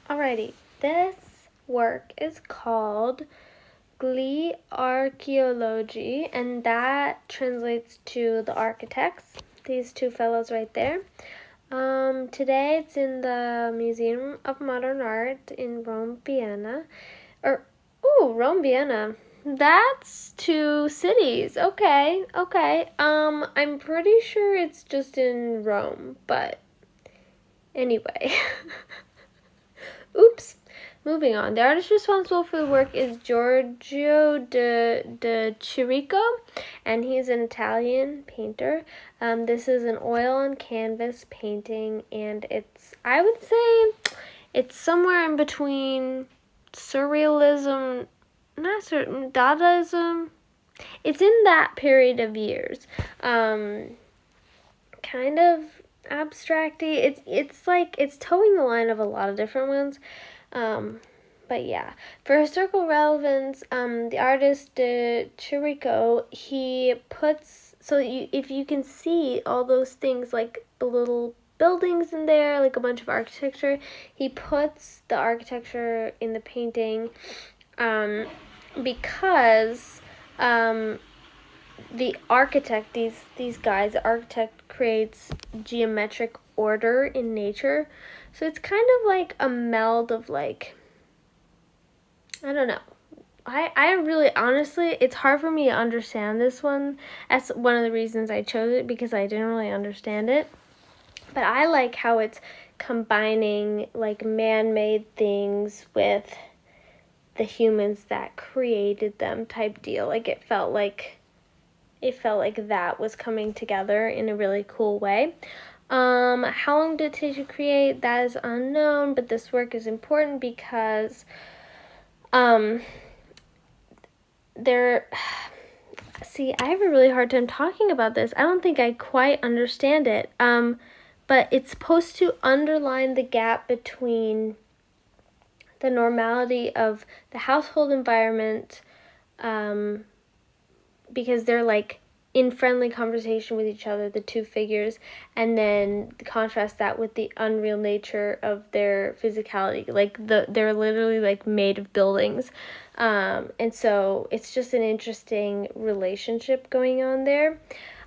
Alrighty, this work is called Gli Archeologi, and that translates to the architects, these two fellows right there. Today it's in the Museum of Modern Art in Rome, Vienna. Rome, Vienna. That's two cities. Okay. I'm pretty sure it's just in Rome, but anyway. Oops. Moving on. The artist responsible for the work is Giorgio de Chirico, and he's an Italian painter. This is an oil on canvas painting, and I would say, it's somewhere in between surrealism, not certain, Dadaism. It's in that period of years. Kind of abstracty. It's towing the line of a lot of different ones. But yeah, for historical relevance, the artist Chirico, he puts, if you can see all those things, like the little buildings in there, like a bunch of architecture, he puts the architecture in the painting, because the architect, these guys, the architect creates geometric order in nature. So it's kind of like a meld of, like, I don't know. I really, honestly, it's hard for me to understand this one. That's one of the reasons I chose it, because I didn't really understand it. But I like how it's combining, like, man-made things with the humans that created them type deal. Like, it felt like that was coming together in a really cool way. How long did it take to create? That is unknown, but this work is important because I have a really hard time talking about this. I don't think I quite understand it. But it's supposed to underline the gap between the normality of the household environment, because they're, like, in friendly conversation with each other, the two figures, and then contrast that with the unreal nature of their physicality. Like, they're literally, like, made of buildings. And so it's just an interesting relationship going on there.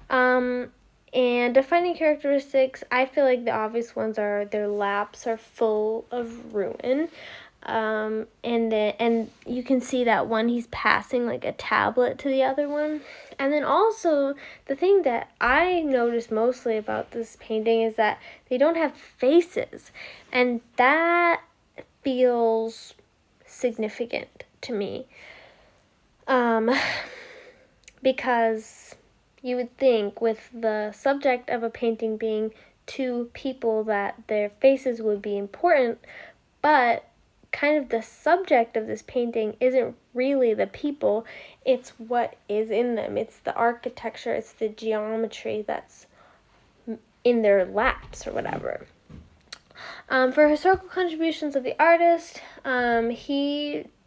And defining characteristics, I feel like the obvious ones are their laps are full of ruin. And you can see that one, he's passing, like, a tablet to the other one. And then also, the thing that I noticed mostly about this painting is that they don't have faces. And that feels significant to me. Because you would think, with the subject of a painting being two people, that their faces would be important, but kind of the subject of this painting isn't really the people, it's what is in them. It's the architecture, it's the geometry that's in their laps or whatever. For historical contributions of the artist,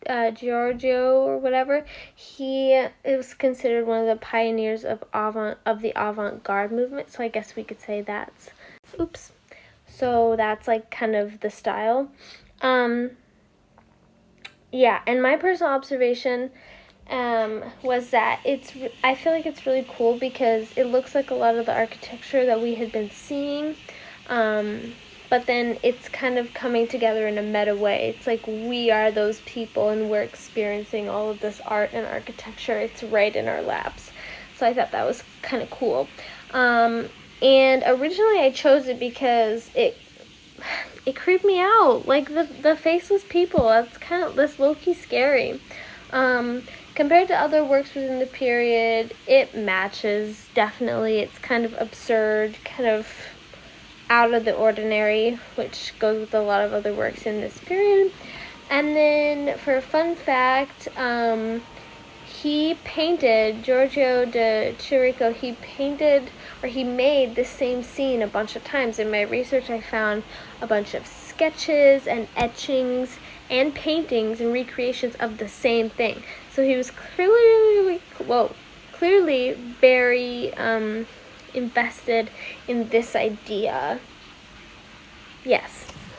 Giorgio or whatever, it was considered one of the pioneers of the avant-garde movement, so I guess we could say that's, so that's, like, kind of the style. Yeah, and my personal observation was that I feel like it's really cool because it looks like a lot of the architecture that we had been seeing, but then it's kind of coming together in a meta way. It's like we are those people and we're experiencing all of this art and architecture. It's right in our laps. So I thought that was kind of cool. And originally I chose it because it creeped me out. Like, the faceless people, that's low-key scary. Compared to other works within the period, it matches, definitely. It's kind of absurd, kind of out of the ordinary, which goes with a lot of other works in this period. And then, for a fun fact, Giorgio de Chirico, he made the same scene a bunch of times. In my research, I found a bunch of sketches and etchings and paintings and recreations of the same thing. So he was clearly very invested in this idea. Yes.